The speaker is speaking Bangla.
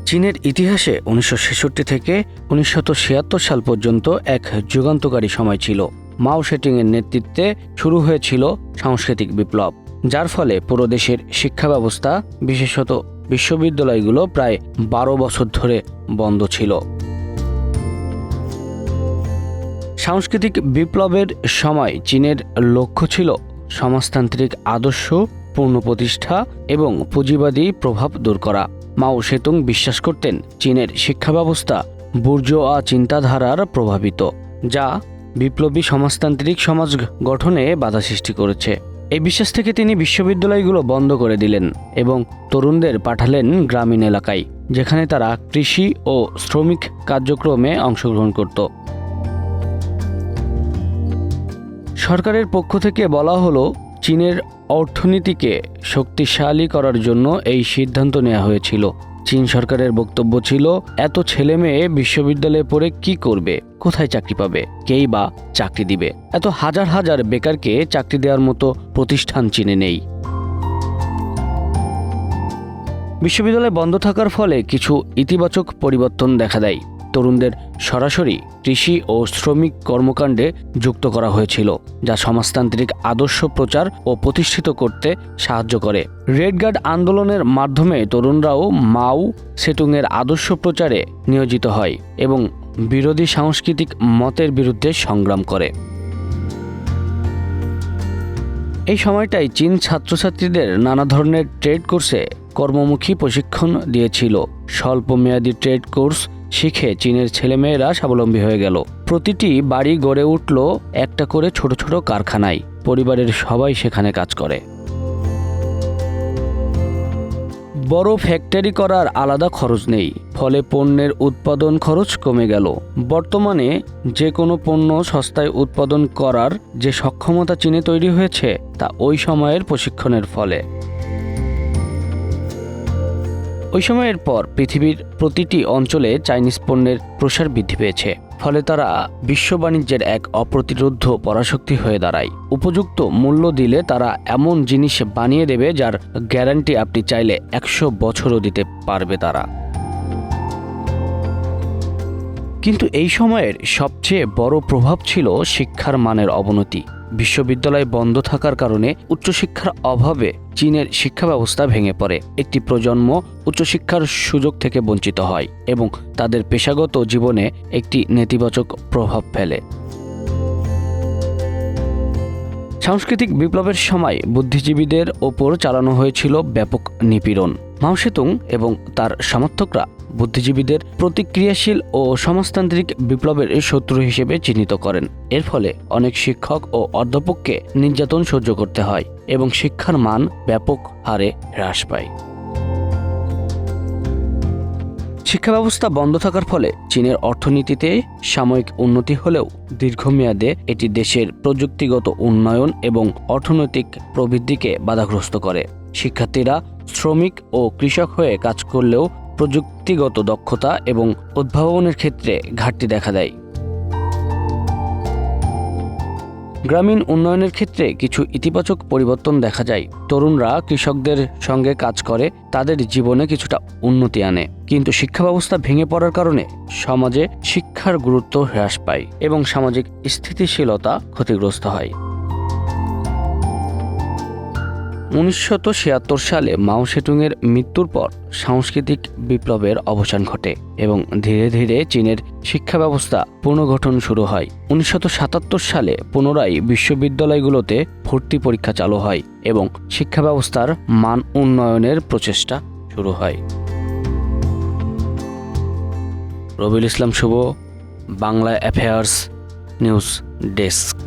চীনের ইতিহাসে ১৯৬৬ থেকে ১৯৭৬ সাল পর্যন্ত এক যুগান্তকারী সময় ছিল। মাও সেতুংয়ের নেতৃত্বে শুরু হয়েছিল সাংস্কৃতিক বিপ্লব, যার ফলে পুরো দেশের শিক্ষা ব্যবস্থা, বিশেষত বিশ্ববিদ্যালয়গুলো প্রায় ১২ বছর ধরে বন্ধ ছিল। সাংস্কৃতিক বিপ্লবের সময় চীনের লক্ষ্য ছিল সমাজতান্ত্রিক আদর্শ পুনঃপ্রতিষ্ঠা এবং পুঁজিবাদী প্রভাব দূর করা। মাও সেতুং বিশ্বাস করতেন চীনের শিক্ষা ব্যবস্থা বুর্জোয়া চিন্তাধারার প্রভাবিত, যা বিপ্লবী সমাজতান্ত্রিক সমাজ গঠনে বাধা সৃষ্টি করেছে। এই বিশ্বাস থেকে তিনি বিশ্ববিদ্যালয়গুলো বন্ধ করে দিলেন এবং তরুণদের পাঠালেন গ্রামীণ এলাকায়, যেখানে তারা কৃষি ও শ্রমিক কার্যক্রমে অংশগ্রহণ করত। সরকারের পক্ষ থেকে বলা হলো, চীনের অর্থনীতিকে শক্তিশালী করার জন্য এই সিদ্ধান্ত নেওয়া হয়েছিল। চীন সরকারের বক্তব্য ছিল, এত ছেলে মেয়ে বিশ্ববিদ্যালয়ে পড়ে কি করবে, কোথায় চাকরি পাবে, কেই বা চাকরি দিবে? এত হাজার হাজার বেকারকে চাকরি দেওয়ার মতো প্রতিষ্ঠান চীনে নেই। বিশ্ববিদ্যালয় বন্ধ থাকার ফলে কিছু ইতিবাচক পরিবর্তন দেখা দেয়। তরুণদের সরাসরি কৃষি ও শ্রমিক কর্মকাণ্ডে যুক্ত করা হয়েছিল, যা সমাজতান্ত্রিক আদর্শ প্রচার ও প্রতিষ্ঠিত করতে সাহায্য করে। রেড গার্ড আন্দোলনের মাধ্যমে তরুণরাও মাও সেতুংয়ের আদর্শ প্রচারে নিয়োজিত হয় এবং বিরোধী সাংস্কৃতিক মতের বিরুদ্ধে সংগ্রাম করে। এই সময়টাই চীন ছাত্রছাত্রীদের নানা ধরনের ট্রেড কোর্সে কর্মমুখী প্রশিক্ষণ দিয়েছিল। স্বল্পমেয়াদী ট্রেড কোর্স শিখে চীনের ছেলেমেয়েরা স্বাবলম্বী হয়ে গেল। প্রতিটি বাড়ি গড়ে উঠল একটা করে ছোট ছোট কারখানায়। পরিবারের সবাই সেখানে কাজ করে। বড় ফ্যাক্টরি করার আলাদা খরচ নেই, ফলে পণ্যের উৎপাদন খরচ কমে গেল। বর্তমানে যে কোনো পণ্য সস্তায় উৎপাদন করার যে সক্ষমতা চীনে তৈরি হয়েছে, তা ওই সময়ের প্রশিক্ষণের ফলে। ওই সময়ের পর পৃথিবীর প্রতিটি অঞ্চলে চাইনিজ পণ্যের প্রসার বৃদ্ধি পেয়েছে, ফলে তারা বিশ্ব বাণিজ্যের এক অপ্রতিরোধ্য পরাশক্তি হয়ে দাঁড়ায়। উপযুক্ত মূল্য দিলে তারা এমন জিনিস বানিয়ে দেবে যার গ্যারান্টি আপনি চাইলে ১০০ বছরও দিতে পারবে তারা। কিন্তু এই সময়ের সবচেয়ে বড় প্রভাব ছিল শিক্ষার মানের অবনতি। বিশ্ববিদ্যালয় বন্ধ থাকার কারণে উচ্চশিক্ষার অভাবে চীনের শিক্ষা ব্যবস্থা ভেঙে পড়ে। একটি প্রজন্ম উচ্চশিক্ষার সুযোগ থেকে বঞ্চিত হয় এবং তাদের পেশাগত জীবনে একটি নেতিবাচক প্রভাব ফেলে। সাংস্কৃতিক বিপ্লবের সময় বুদ্ধিজীবীদের ওপর চালানো হয়েছিল ব্যাপক নিপীড়ন। মাও সেতুং এবং তার সমর্থকরা বুদ্ধিজীবীদের প্রতিক্রিয়াশীল ও সমাজতান্ত্রিক বিপ্লবের শত্রু হিসেবে চিহ্নিত করেন। এর ফলে অনেক শিক্ষক ও অধ্যাপককে নির্যাতন সহ্য করতে হয় এবং শিক্ষার মান ব্যাপক হারে হ্রাস পায়। শিক্ষা ব্যবস্থা বন্ধ থাকার ফলে চীনের অর্থনীতিতে সাময়িক উন্নতি হলেও দীর্ঘমেয়াদে এটি দেশের প্রযুক্তিগত উন্নয়ন এবং অর্থনৈতিক প্রবৃদ্ধিকে বাধাগ্রস্ত করে। শিক্ষার্থীরা শ্রমিক ও কৃষক হয়ে কাজ করলেও প্রযুক্তিগত দক্ষতা এবং উদ্ভাবনের ক্ষেত্রে ঘাটতি দেখা দেয়। গ্রামীণ উন্নয়নের ক্ষেত্রে কিছু ইতিবাচক পরিবর্তন দেখা যায়। তরুণরা কৃষকদের সঙ্গে কাজ করে তাদের জীবনে কিছুটা উন্নতি আনে, কিন্তু শিক্ষা ব্যবস্থা ভেঙে পড়ার কারণে সমাজে শিক্ষার গুরুত্ব হ্রাস পায় এবং সামাজিক স্থিতিশীলতা ক্ষতিগ্রস্ত হয়। ১৯৭৬ সালে মাও সেতুংয়ের মৃত্যুর পর সাংস্কৃতিক বিপ্লবের অবসান ঘটে এবং ধীরে ধীরে চীনের শিক্ষা ব্যবস্থা পুনর্গঠন শুরু হয়। ১৯৭৭ সালে পুনরায় বিশ্ববিদ্যালয়গুলোতে ভর্তি পরীক্ষা চালু হয় এবং শিক্ষা ব্যবস্থার মান উন্নয়নের প্রচেষ্টা শুরু হয়। রবিউল ইসলাম শুভ, বাংলা অ্যাফেয়ার্স নিউজ ডেস্ক।